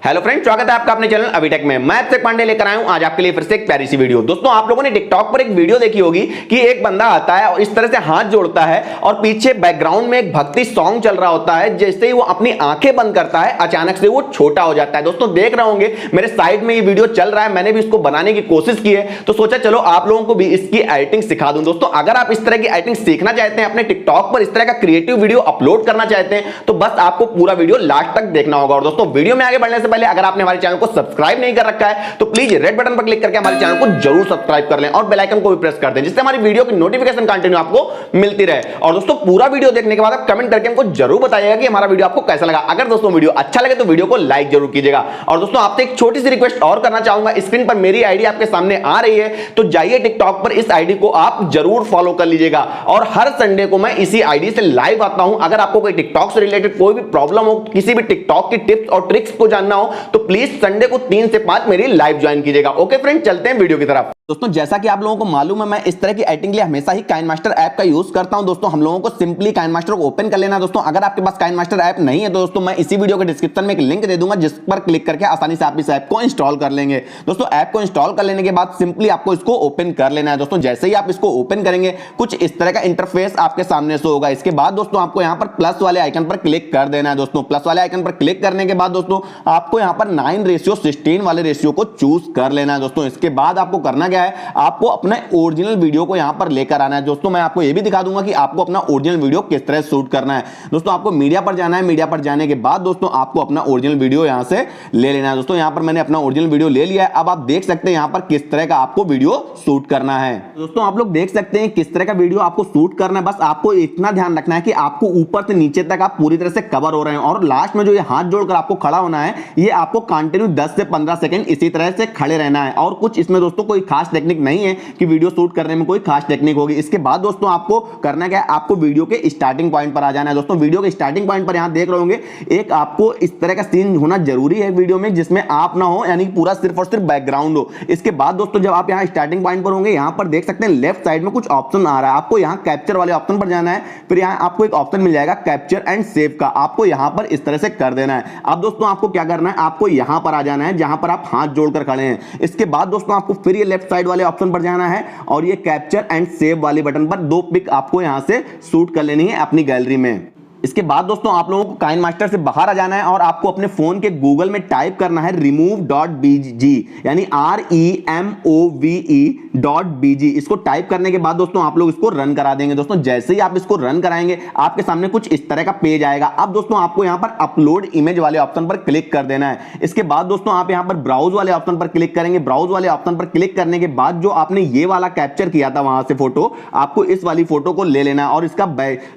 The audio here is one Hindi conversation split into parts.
हेलो फ्रेंड्स, स्वागत है आपका अपने चैनल अभिटेक में। मैं अभिषेक पांडे लेकर आया हूं आज आपके लिए फिर से एक प्यारी सी वीडियो। दोस्तों, आप लोगों ने टिकटॉक पर एक वीडियो देखी होगी कि एक बंदा आता है और इस तरह से हाथ जोड़ता है और पीछे बैकग्राउंड में एक भक्ति सॉन्ग चल रहा होता है। जैसे ही वो अपनी आंखें बंद करता है, अचानक से वो छोटा हो जाता है। दोस्तों, देख रहे होंगे मेरे साइड में ये वीडियो चल रहा है। मैंने भी इसको बनाने की कोशिश की है, तो सोचा चलो आप लोगों को भी इसकी एडिटिंग सिखा दूं। दोस्तों, अगर आप इस तरह की एडिटिंग सीखना चाहते हैं, अपने टिकटॉक पर इस तरह का क्रिएटिव वीडियो अपलोड करना चाहते हैं, तो बस आपको पूरा वीडियो लास्ट तक देखना होगा। और दोस्तों, वीडियो में आगे बढ़ने से पहले अगर आपने हमारे चैनल को सब्सक्राइब नहीं कर रखा है तो प्लीज रेड बटन पर क्लिक करके हमारे चैनल को जरूर सब्सक्राइब कर लें और बेल आइकन को भी प्रेस कर दें, जिससे हमारी वीडियो की नोटिफिकेशन कंटिन्यू आपको मिलती रहे। और दोस्तों, पूरा वीडियो देखने के बाद आप कमेंट करके हमको जरूर बताइएगा कि हमारा वीडियो आपको कैसा लगा। अगर दोस्तों वीडियो अच्छा लगे तो वीडियो को लाइक जरूर कीजिएगा। और दोस्तों, आपसे एक छोटी सी रिक्वेस्ट और करना चाहूंगा। स्क्रीन पर मेरी आईडी आपके सामने आ रही है, तो जाइए टिकटॉक पर, इस आईडी को आप जरूर फॉलो कर लीजिएगा। और हर संडे को मैं इसी आईडी से लाइव आता हूं। अगर आपको कोई टिकटॉक से रिलेटेड कोई भी प्रॉब्लम हो, किसी भी टिकटॉक की टिप्स और ट्रिक्स को जानना हो, तो प्लीज संडे को 3 से 5 मेरी लाइव ज्वाइन कीजिएगा। ओके फ्रेंड, चलते हैं वीडियो की तरफ। दोस्तों, जैसा कि आप लोगों को मालूम है, मैं इस तरह की एडिटिंग के लिए हमेशा ही काइनमास्टर ऐप का यूज करता हूं। दोस्तों, हम लोगों को सिंपली काइनमास्टर को ओपन कर लेना है। दोस्तों, अगर आपके पास काइनमास्टर ऐप नहीं है तो दोस्तों मैं इसी वीडियो के डिस्क्रिप्शन में एक लिंक दे दूंगा, जिस पर क्लिक करके आसानी से आप इस ऐप को इंस्टॉल कर लेंगे। दोस्तों, ऐप को इंस्टॉल कर लेने के बाद सिंपली आपको इसको ओपन कर लेना है। दोस्तों, जैसे ही आप इसको ओपन करेंगे, कुछ इस तरह का इंटरफेस आपके सामने शो होगा। इसके बाद दोस्तों आपको यहां पर प्लस वाले आइकन पर क्लिक कर देना है। दोस्तों, प्लस वाले आइकन पर क्लिक करने के बाद दोस्तों आपको यहां पर 9:16 वाले रेशियो को चूज कर लेना है। दोस्तों, इसके बाद आपको करना क्या है, आपको अपने ओरिजिनल वीडियो को यहां पर लेकर आना है। दोस्तों, मैं आपको यह भी दिखा दूंगा कि आपको अपना ओरिजिनल वीडियो किस तरह शूट करना है। दोस्तों, आपको मीडिया पर जाना है। मीडिया पर जाने के बाद दोस्तों आपको अपना ओरिजिनल वीडियो यहां से ले लेना है। दोस्तों, यहां पर मैंने अपना ओरिजिनल वीडियो ले लिया है। अब आप देख सकते हैं यहां पर किस तरह का आपको वीडियो शूट करना है। दोस्तों, आप लोग देख सकते हैं किस तरह का वीडियो आपको शूट करना है। बस आपको इतना ध्यान रखना है कि आपको ऊपर से नीचे तक आप पूरी तरह से कवर हो रहे हैं, और लास्ट में जो ये हाथ जोड़कर आपको खड़ा होना है, ये आपको कंटिन्यू 10 से 15 सेकंड इसी तरह से खड़े रहना है। और कुछ इसमें दोस्तों कोई खास टेक्निक नहीं है कि वीडियो शूट करने में कोई खास टेक्निक होगी। इसके बाद दोस्तों आपको करना क्या है, आपको वीडियो के स्टार्टिंग पॉइंट पर आ जाना है। दोस्तों, वीडियो के स्टार्टिंग पॉइंट पर यहां देख रहे होंगे, एक आपको इस तरह का सीन होना जरूरी है वीडियो में, जिसमें आप ना हो, यानी पूरा सिर्फ और सिर्फ बैकग्राउंड हो। इसके बाद दोस्तों जब आप यहां स्टार्टिंग पॉइंट पर होंगे, यहां पर देख सकते हैं लेफ्ट साइड में कुछ ऑप्शन आ रहा है। आपको यहां कैप्चर वाले ऑप्शन पर जाना है, फिर यहां आपको एक ऑप्शन मिल जाएगा कैप्चर एंड सेव का। आपको यहां पर इस तरह से कर देना है। अब दोस्तों आपको क्या करना है, आपको यहां पर आ जाना है जहां पर आप हाथ जोड़कर खड़े हैं। इसके बाद दोस्तों आपको फिर ये लेफ्ट साइड वाले ऑप्शन पर जाना है और ये कैप्चर एंड सेव वाले बटन पर 2 पिक आपको यहां से शूट कर लेनी है अपनी गैलरी में। इसके बाद दोस्तों आप लोगों को काइनमास्टर से बाहर आ जाना है और आपको अपने फोन के गूगल में टाइप करना है remove.bg, यानी REMOVE.bg। इसको टाइप करने के बाद दोस्तों आप लोग इसको रन करा देंगे। दोस्तों, जैसे ही आप इसको रन कराएंगे, आपके सामने कुछ इस तरह का पेज आएगा। अब दोस्तों आपको यहां पर अपलोड इमेज वाले ऑप्शन पर क्लिक कर देना है। इसके बाद दोस्तों आप यहां पर ब्राउज वाले ऑप्शन पर क्लिक करेंगे। ब्राउज वाले ऑप्शन पर क्लिक करने के बाद जो आपने ये वाला कैप्चर किया था वहां से फोटो, आपको इस वाली फोटो को ले लेना है और इसका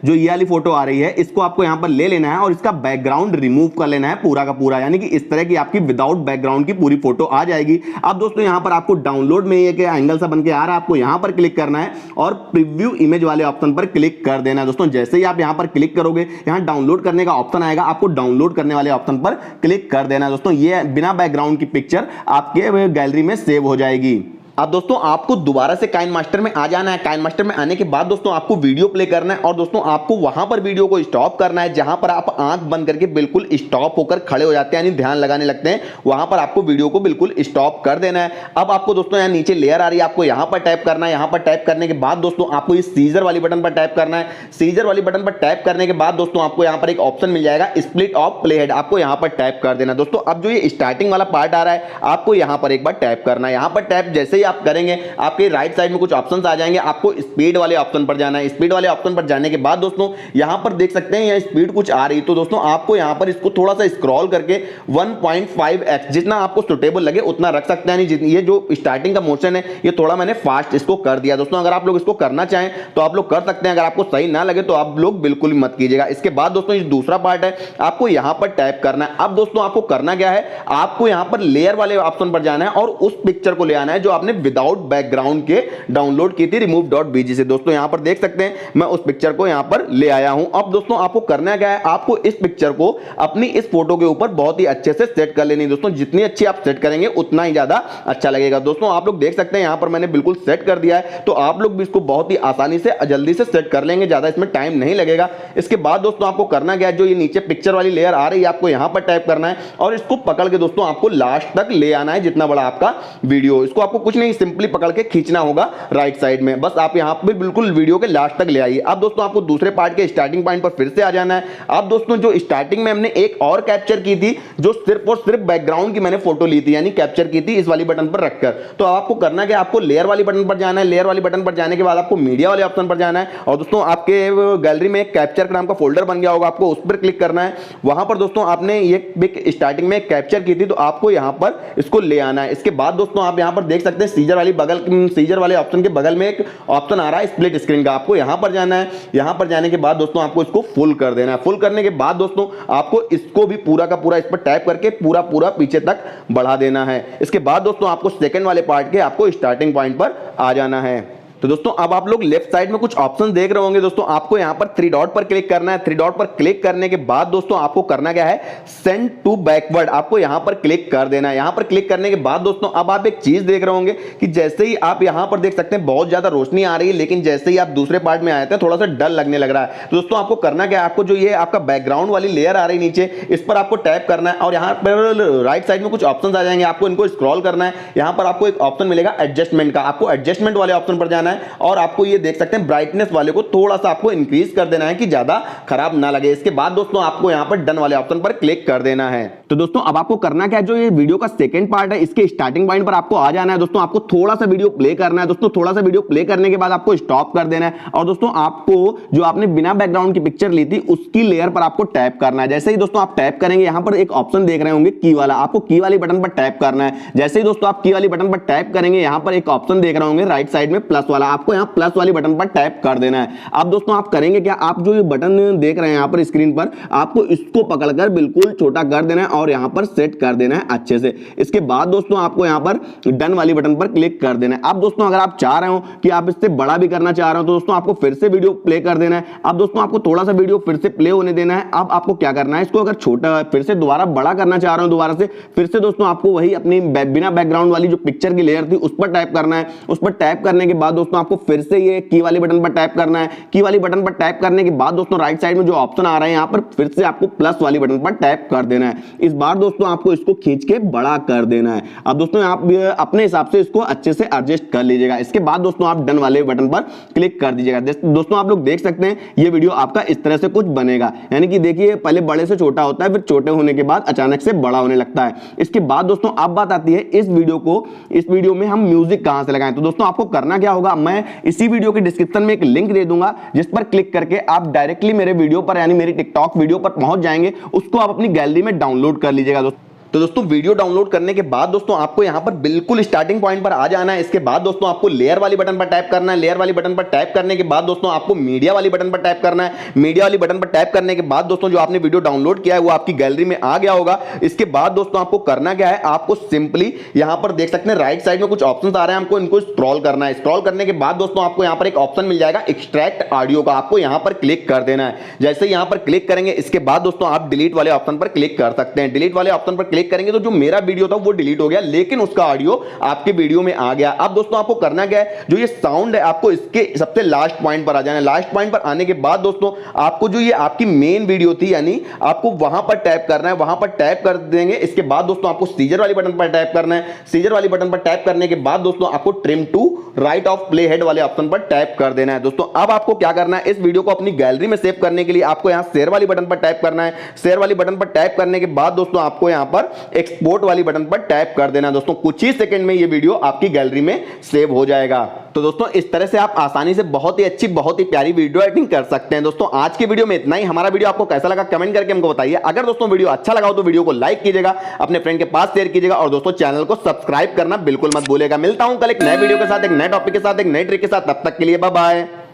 जो ये वाली फोटो आ रही है, इसको आपको यहां पर ले लेना है और इसका बैकग्राउंड रिमूव कर लेना है पूरा का पूरा, यानी कि इस तरह की आपकी विदाउट बैकग्राउंड की पूरी फोटो आ जाएगी। अब दोस्तों यहां पर आपको डाउनलोड में एक एंगल सा बन के आ रहा है, आपको यहां पर क्लिक करना है और प्रीव्यू इमेज वाले ऑप्शन पर क्लिक कर देना है। दोस्तों, जैसे ही आप यहां पर क्लिक करोगे, यहां डाउनलोड करने का ऑप्शन आएगा, आपको डाउनलोड करने वाले ऑप्शन पर क्लिक कर देना है। दोस्तों, ये बिना बैकग्राउंड की पिक्चर आपके गैलरी में सेव हो जाएगी। अब दोस्तों आपको दोबारा से काइनमास्टर में आ जाना है। काइनमास्टर में आने के बाद दोस्तों आपको वीडियो प्ले करना है और दोस्तों आपको वहां पर वीडियो को स्टॉप करना है जहां पर आप आंख बंद करके बिल्कुल स्टॉप होकर खड़े हो जाते हैं, यानी ध्यान लगाने लगते हैं। वहां पर आपको वीडियो को बिल्कुल स्टॉप कर देना है। अब आपको दोस्तों यहां नीचे लेयर आ रही है, आपको यहां पर टैप करना है। यहां पर टैप करने के बाद दोस्तों आपको इस सीजर वाली बटन पर टैप करना है। सीजर वाली बटन पर टैप करने के बाद दोस्तों आपको यहां पर एक ऑप्शन मिल जाएगा स्प्लिट ऑफ प्ले हेड, आपको यहां पर टैप कर देना। दोस्तों, अब जो ये स्टार्टिंग वाला पार्ट आ रहा है, आपको यहां पर एक बार टैप करना है। यहां पर टैप जैसे ही आप करेंगे, आपके राइट साइड में कुछ ऑप्शंस आ जाएंगे। आपको स्पीड वाले ऑप्शन पर जाना है। स्पीड वाले ऑप्शन पर जाने के बाद दोस्तों यहां पर देख सकते हैं यह स्पीड कुछ आ रही, तो दोस्तों आपको यहां पर इसको थोड़ा सा स्क्रॉल करके 1.5x जितना आपको सुटेबल लगे उतना रख सकते हैं। ये जो स्टार्टिंग का मोशन है, ये थोड़ा मैंने फास्ट इसको कर दिया। दोस्तों, अगर आप लोग इसको करना चाहें तो आप लोग कर सकते हैं, अगर आपको सही ना लगे तो आप लोग बिल्कुल भी मत कीजिएगा। इसके बाद दोस्तों ये दूसरा पार्ट है, आपको यहां पर टैप करना है। अब दोस्तों आपको करना क्या है, आपको यहां पर लेयर वाले ऑप्शन पर जाना है और उस पिक्चर को ले आना है जो आपने विदाउट बैकग्राउंड के डाउनलोड की थी remove.bg से। दोस्तों यहां पर देख सकते हैं मैं उस पिक्चर को यहां पर ले आया हूं। अब दोस्तों आपको करना क्या है, आपको इस पिक्चर को अपनी इस फोटो के ऊपर बहुत ही अच्छे से सेट कर लेनी। दोस्तों जितनी अच्छी आप सेट करेंगे उतना ही ज्यादा अच्छा लगेगा। दोस्तों आप लोग देख सकते हैं यहां पर मैंने बिल्कुल सेट कर दिया है, तो आप लोग भी इसको बहुत ही आसानी से जल्दी से सेट कर लेंगे, ज्यादा इसमें टाइम नहीं लगेगा। इसके बाद दोस्तों आपको करना क्या है, जो ये नीचे पिक्चर वाली लेयर आ रही है आपको यहां पर टैप करना है और इसको पकड़ के दोस्तों आपको लास्ट तक ले आना है, जितना बड़ा आपका वीडियो। इसको आपको कुछ नहीं, सिंपली पकड़ के खींचना होगा राइट साइड में, बस आप यहां पर बिल्कुल वीडियो के लास्ट तक ले आइए। अब दोस्तों आपको दूसरे पार्ट के स्टार्टिंग पॉइंट पर फिर से आ जाना है। अब दोस्तों जो स्टार्टिंग में हमने एक और कैप्चर की थी, जो सिर्फ और सिर्फ बैकग्राउंड की मैंने फोटो ली थी, यानी कैप्चर की थी इस वाली बटन पर रखकर। तो आपको करना क्या, आपको लेयर वाली बटन पर जाना है। लेयर वाली बटन पर जाने के बाद आपको मीडिया वाले ऑप्शन पर जाना है और दोस्तों आपके गैलरी में एक कैप्चर नाम का फोल्डर बन गया होगा, आपको उस पर क्लिक करना है। वहां पर दोस्तों आपने ये स्टार्टिंग में कैप्चर की थी, तो आपको यहां पर इसको ले आना है। इसके बाद दोस्तों आप यहां पर देख सकते हैं सीजर वाले ऑप्शन के बगल में एक ऑप्शन आ रहा है स्प्लिट स्क्रीन का, आपको यहां पर जाना है। यहां पर जाने के बाद दोस्तों आपको इसको फुल कर देना है। फुल करने के बाद दोस्तों आपको इसको भी पूरा का पूरा इस पर टैप करके पूरा पीछे तक बढ़ा देना है। इसके बाद दोस्तों आपको सेकंड वाले पार्ट के आपको स्टार्टिंग पॉइंट पर आ जाना है। तो दोस्तों अब आप लोग लेफ्ट साइड में कुछ ऑप्शन देख रहे होंगे। दोस्तों आपको यहां पर 3 डॉट पर क्लिक करना है। 3 डॉट पर क्लिक करने के बाद दोस्तों आपको करना क्या है, सेंड टू बैकवर्ड, आपको यहां पर क्लिक कर देना है। यहां पर क्लिक करने के बाद दोस्तों अब आप एक चीज देख रहे होंगे कि जैसे ही आप यहां पर देख सकते हैं बहुत ज्यादा रोशनी आ रही है, लेकिन जैसे ही आप दूसरे पार्ट में आए थे थोड़ा सा डर लगने लग रहा है। तो दोस्तों आपको करना क्या है, आपको जो ये आपका बैकग्राउंड वाली लेयर आ रही है नीचे, इस पर आपको टैप करना है और यहां पर राइट साइड में कुछ ऑप्शन आ जाएंगे, आपको इनको स्क्रॉल करना है। यहां पर आपको एक ऑप्शन मिलेगा एडजस्टमेंट का, आपको एडजस्टमेंट वाले ऑप्शन पर जाना है और आपको ये देख सकते हैं ब्राइटनेस वाले को थोड़ा सा आपको इंक्रीज कर देना है कि ज्यादा खराब ना लगे। इसके बाद दोस्तों आपको यहां पर डन वाले ऑप्शन पर क्लिक कर देना है। तो दोस्तों अब आपको करना क्या है, जो ये वीडियो का सेकंड पार्ट है इसके स्टार्टिंग पॉइंट पर आपको आ जाना है। दोस्तों आपको थोड़ा सा वीडियो प्ले करना है। दोस्तों थोड़ा सा वीडियो प्ले करने के बाद आपको स्टॉप कर देना है और दोस्तों आपको जो आपने बिना बैकग्राउंड की पिक्चर ली थी उसकी लेयर पर आपको टैप करना है। जैसे ही दोस्तों आप टैप करेंगे यहां पर एक ऑप्शन देख रहे होंगे की वाला, आपको की वाली बटन पर टैप करना है। जैसे ही दोस्तों आप की वाली बटन पर टैप करेंगे यहां पर एक ऑप्शन देख रहे होंगे राइट साइड में प्लस वाला, आपको यहां प्लस वाली बटन पर टैप कर देना है। अब दोस्तों आप करेंगे क्या, आप जो ये बटन देख रहे हैं यहां पर स्क्रीन पर, आपको इसको पकड़कर बिल्कुल छोटा कर देना है और यहां पर सेट कर देना है अच्छे से। इसके बाद दोस्तों आपको यहां पर डन वाली बटन पर क्लिक कर देना है। अब दोस्तों अगर आप चाह रहे हो कि आप इससे बड़ा भी करना चाह रहे हो तो दोस्तों आपको फिर से वीडियो प्ले कर देना है। अब दोस्तों आपको थोड़ा सा वीडियो फिर से प्ले होने देना है। अब आपको क्या करना है, इसको अगर छोटा फिर से दोबारा बड़ा करना चाह रहे हो दोबारा से, फिर से दोस्तों आपको वही अपनी बिना बैकग्राउंड वाली जो पिक्चर की लेयर थी उस पर टैप करना है। उस पर टैप करने के बाद दोस्तों आपको फिर से ये की वाली बटन पर टैप करना है। की वाली बटन पर टैप करने के बाद दोस्तों राइट साइड में जो ऑप्शन आ रहा है यहां पर फिर से आपको प्लस वाली बटन पर टैप कर देना है। इस बार दोस्तों आपको इसको खींच के बड़ा कर देना है। अब दोस्तों आप अपने हिसाब से इसको अच्छे से एडजस्ट कर लीजिएगा। इसके बाद दोस्तों आप डन वाले बटन पर क्लिक कर दीजिएगा। दोस्तों आप लोग देख सकते हैं ये वीडियो आपका इस तरह से कुछ बनेगा, यानी कि देखिए पहले बड़े से छोटा होता है, फिर छोटे होने के बाद अचानक से बड़ा होने लगता है। इसके बाद दोस्तों अब बात आती है इस वीडियो में हम म्यूजिक कहां से लगाएं। तो दोस्तों आपको करना क्या होगा, मैं इसी वीडियो के डिस्क्रिप्शन में एक लिंक दे दूंगा जिस पर क्लिक करके आप डायरेक्टली मेरे वीडियो पर यानी मेरी टिकटॉक वीडियो पर पहुंच जाएंगे। उसको आप अपनी गैलरी में डाउनलोड कर लीजिएगा। तो दोस्तों वीडियो डाउनलोड करने के बाद दोस्तों आपको यहां पर बिल्कुल स्टार्टिंग पॉइंट पर आ जाना है। इसके बाद दोस्तों आपको लेयर वाली बटन पर टैप करना है। लेयर वाली बटन पर टैप करने के बाद दोस्तों आपको मीडिया वाली बटन पर टैप करना है। मीडिया वाली बटन पर टैप करने के बाद दोस्तों जो आपने वीडियो डाउनलोड किया है वो आपकी गैलरी में आ गया होगा। इसके बाद दोस्तों आपको करना क्या है, आपको सिंपली यहां पर देख सकते हैं राइट साइड में कुछ ऑप्शन आ रहे हैं, हमको इनको स्क्रॉल करना है। स्क्रॉल करने के बाद दोस्तों आपको यहां पर एक ऑप्शन मिल जाएगा एक्सट्रैक्ट ऑडियो का, आपको यहां पर क्लिक कर देना है। जैसे यहां पर क्लिक करेंगे इसके बाद दोस्तों आप डिलीट वाले ऑप्शन पर क्लिक कर सकते हैं। डिलीट वाले ऑप्शन पर क्लिक करेंगे तो जो मेरा वीडियो था वो डिलीट हो गया, लेकिन उसका ऑडियो आपके वीडियो में आ गया। अब दोस्तों आपको करना क्या है, जो ये साउंड है आपको इसके सबसे लास्ट पॉइंट पर आ जाना है। लास्ट पॉइंट पर आने के बाद दोस्तों आपको जो ये आपकी मेन वीडियो थी यानी आपको वहां पर टैप करना है। वहां पर टैप कर देंगे। इसके बाद दोस्तों आपको सीजर वाली बटन पर टैप करना है। सीजर वाली बटन पर टैप करने के बाद दोस्तों आपको trim to right of playhead वाले ऑप्शन पर टैप कर देना है। दोस्तों अब आपको क्या करना है, इस वीडियो को अपनी गैलरी में सेव करने के लिए आपको यहां शेयर वाली बटन पर टैप करना है। शेयर वाली बटन पर टैप करने के बाद दोस्तों आपको यहां पर एक्सपोर्ट वाली बटन पर टैप कर देना। दोस्तों कुछ ही सेकंड में ये वीडियो आपकी गैलरी में सेव हो जाएगा। तो दोस्तों इस तरह से आप आसानी से बहुत ही अच्छी बहुत ही प्यारी वीडियो एडिटिंग कर सकते हैं। दोस्तों आज की वीडियो में इतना ही। हमारा वीडियो आपको कैसा लगा कमेंट करके हमको बताइए। अगर दोस्तों वीडियो अच्छा लगा हो तो वीडियो को लाइक कीजिएगा, अपने फ्रेंड के पास शेयर कीजिएगा और दोस्तों चैनल को सब्सक्राइब करना बिल्कुल मत भूलिएगा। मिलता हूं कल एक नए वीडियो के साथ, एक नए टॉपिक के साथ, एक नई ट्रिक के साथ। तब तक के लिए बाय बाय।